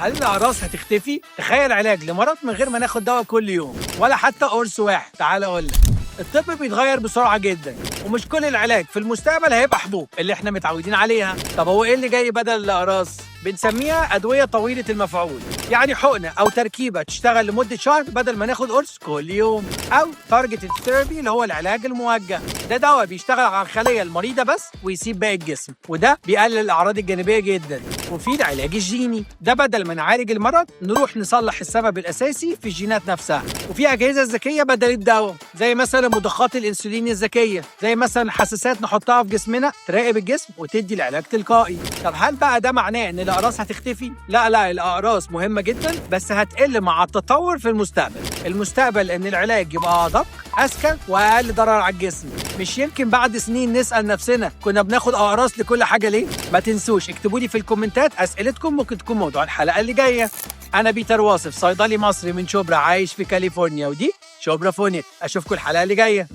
هل الأقراص هتختفي؟ تخيل علاج لمرض من غير ما ناخد دواء كل يوم ولا حتى قرص واحد. تعال أقول لك، الطب بيتغير بسرعة جدا، ومش كل العلاج في المستقبل هيبقى حبوب اللي احنا متعودين عليها. طب هو ايه اللي جاي بدل الأقراص؟ بنسميها أدوية طويلة المفعول، يعني حقنة أو تركيبة تشتغل لمدة شهر بدل ما ناخد قرص كل يوم. أو تارجتد ثيرابي اللي هو العلاج الموجه، ده دواء بيشتغل على الخلية المريضة بس ويسيب باقي الجسم، وده بيقلل الأعراض الجانبية جدا. وفي العلاج الجيني، ده بدل ما نعالج المرض نروح نصلح السبب الأساسي في الجينات نفسها. وفي أجهزة ذكية بدل الدواء، زي مثلا مضخات الأنسولين الذكية، زي مثلا حساسات نحطها في جسمنا تراقب الجسم وتدي العلاج تلقائي. طب هل بقى ده معناه إن الأقراص هتختفي؟ لا، الأقراص مهمة جدا بس هتقل مع التطور في المستقبل إن العلاج يبقى أدق، أذكى، وأقل ضرر على الجسم. مش يمكن بعد سنين نسأل نفسنا كنا بناخد أقراص لكل حاجة ليه؟ ما تنسوش اكتبوا لي في الكومنتات أسئلتكم، ممكن تكون موضوع الحلقة اللي جاية. أنا بيتر واصف، صيدلي مصري من شبرا عايش في كاليفورنيا، ودي شبرا فونيت. أشوفكم الحلقة اللي جاية.